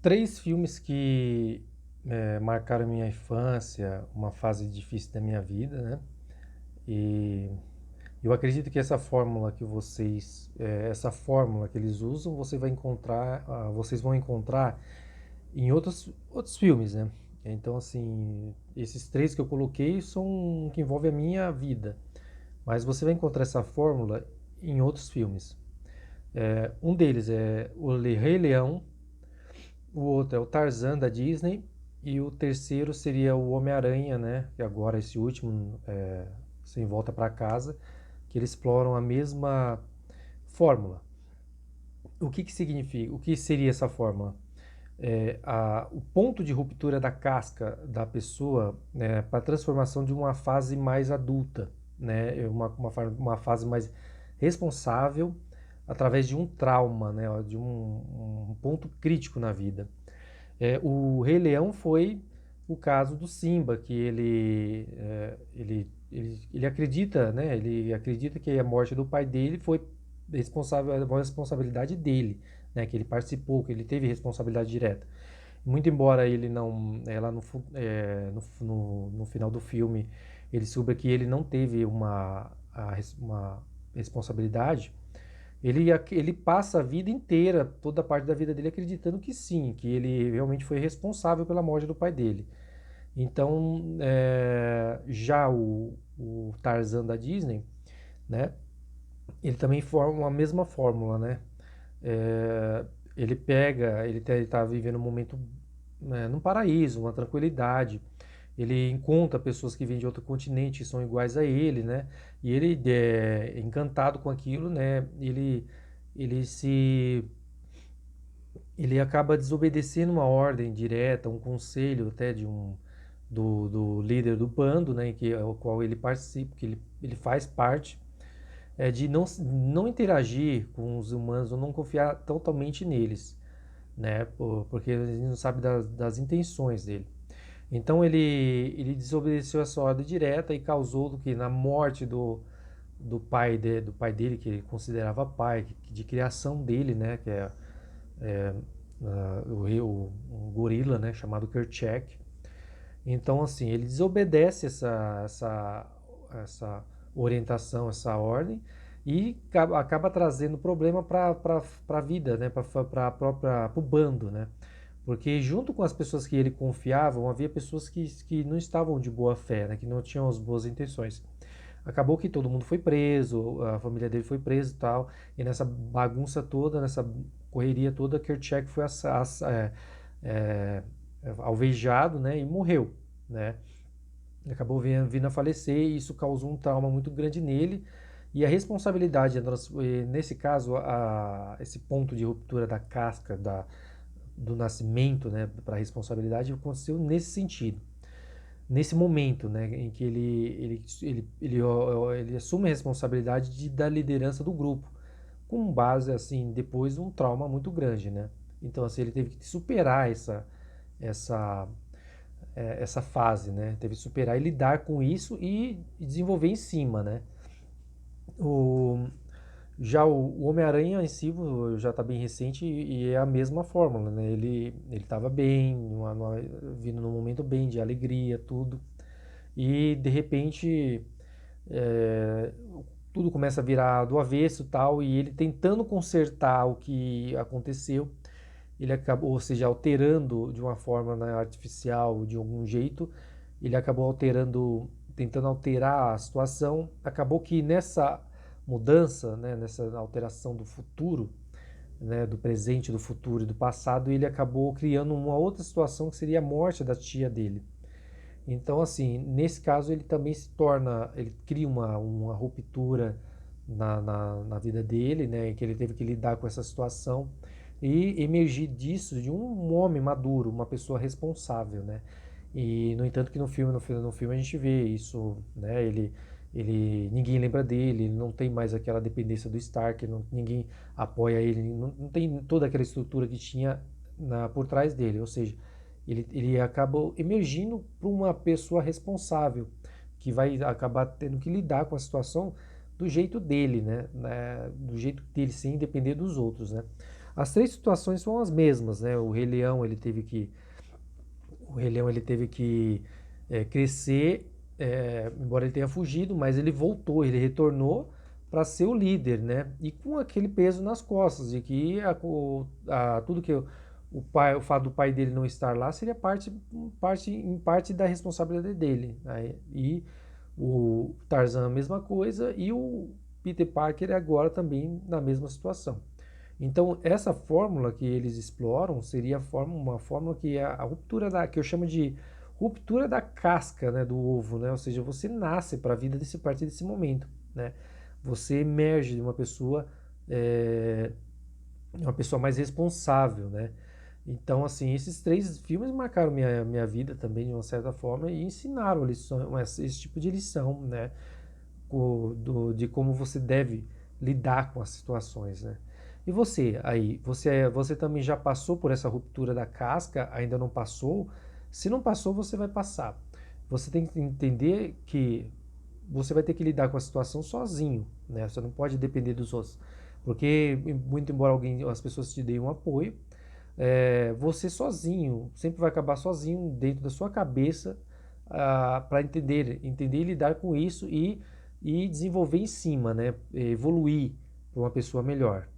Três filmes que marcaram minha infância, uma fase difícil da minha vida, né? E eu acredito que essa fórmula que eles usam, vocês vão encontrar em outros filmes, né? Então, assim, esses três que eu coloquei são que envolvem a minha vida, mas você vai encontrar essa fórmula em outros filmes. Um deles é o Rei Leão, o outro é o Tarzan da Disney e o terceiro seria o Homem-Aranha, né? Que agora esse último, Sem Volta para Casa, que eles exploram a mesma fórmula. O que que significa? O que seria essa fórmula? O ponto de ruptura da casca da pessoa, né, para a transformação de uma fase mais adulta, né? Uma fase mais responsável através de um trauma, né? De um ponto crítico na vida. O Rei Leão foi o caso do Simba, que ele acredita, né? Ele acredita que a morte do pai dele foi uma responsabilidade dele, né? Que ele participou, que ele teve responsabilidade direta. Muito embora ele não, lá no final do filme, ele soube que ele não teve uma responsabilidade. Ele passa a vida inteira, toda a parte da vida dele, acreditando que sim, que ele realmente foi responsável pela morte do pai dele. Então, já o Tarzan da Disney, né? Ele também forma a mesma fórmula, né? É, ele tá vivendo um momento, né, num paraíso, uma tranquilidade. Ele encontra pessoas que vêm de outro continente e são iguais a ele, né? E ele é encantado com aquilo, né? Ele se ele acaba desobedecendo uma ordem direta, um conselho até do líder do bando, né, que é o qual ele participa, que ele faz parte, de não interagir com os humanos ou não confiar totalmente neles, né, porque a gente não sabe das intenções dele. Então ele desobedeceu essa ordem direta e causou do que na morte do pai dele, que ele considerava pai, de criação dele, né, que é um gorila, né, chamado Kerchak. Então, assim, ele desobedece essa orientação, essa ordem, e acaba trazendo problema para a vida, né, para o bando, né? Porque junto com as pessoas que ele confiava, havia pessoas que não estavam de boa fé, né, que não tinham as boas intenções. Acabou que todo mundo foi preso, a família dele foi presa e tal, e nessa bagunça toda, nessa correria toda, Kerchak foi é, alvejado, né, e morreu, né? Acabou vindo a falecer e isso causou um trauma muito grande nele. E a responsabilidade, nesse caso, esse ponto de ruptura da casca do nascimento, né, para a responsabilidade aconteceu nesse sentido, nesse momento, né, em que ele assume a responsabilidade da liderança do grupo, com base, assim, depois um trauma muito grande, né? Então, assim, ele teve que superar essa, essa fase, né? Teve que superar e lidar com isso e desenvolver em cima, né? O, o Homem-Aranha em si já está bem recente e é a mesma fórmula, né? Ele estava bem, vindo num momento bem de alegria, tudo. E de repente é, tudo começa a virar do avesso e tal, e ele tentando consertar o que aconteceu, ele acabou, ou seja, alterando de uma forma, né, artificial, de algum jeito, ele acabou tentando alterar a situação, acabou que nessa mudança, né, nessa alteração do futuro, né, do presente, do futuro e do passado, ele acabou criando uma outra situação que seria a morte da tia dele. Então, assim, nesse caso ele cria uma ruptura na vida dele, né, que ele teve que lidar com essa situação e emergir disso de um homem maduro, uma pessoa responsável, né. E, no entanto, que no filme a gente vê isso, né, ninguém lembra dele, ele não tem mais aquela dependência do Stark, ninguém apoia ele, não tem toda aquela estrutura que tinha por trás dele, ou seja, ele acabou emergindo para uma pessoa responsável, que vai acabar tendo que lidar com a situação do jeito dele, né? Do jeito dele, sem depender dos outros, né? As três situações são as mesmas, né? O Rei Leão ele teve que crescer, embora ele tenha fugido, mas ele voltou, ele retornou para ser o líder, né? E com aquele peso nas costas, de que tudo que o fato do pai dele não estar lá seria em parte da responsabilidade dele, né? E o Tarzan a mesma coisa e o Peter Parker agora também na mesma situação. Então, essa fórmula que eles exploram seria uma fórmula que é a ruptura que eu chamo de ruptura da casca, né, do ovo, né? Ou seja, você nasce para a vida a partir desse momento, né? Você emerge é, de uma pessoa mais responsável, né? Então, assim, esses três filmes marcaram minha vida também de uma certa forma e ensinaram esse tipo de lição, né? De como você deve lidar com as situações, né? E você aí, você também já passou por essa ruptura da casca, ainda não passou? Se não passou, você vai passar. Você tem que entender que você vai ter que lidar com a situação sozinho, né? Você não pode depender dos outros, porque muito embora as pessoas te deem um apoio, você sozinho sempre vai acabar sozinho dentro da sua cabeça para entender e lidar com isso e desenvolver em cima, né? Evoluir para uma pessoa melhor.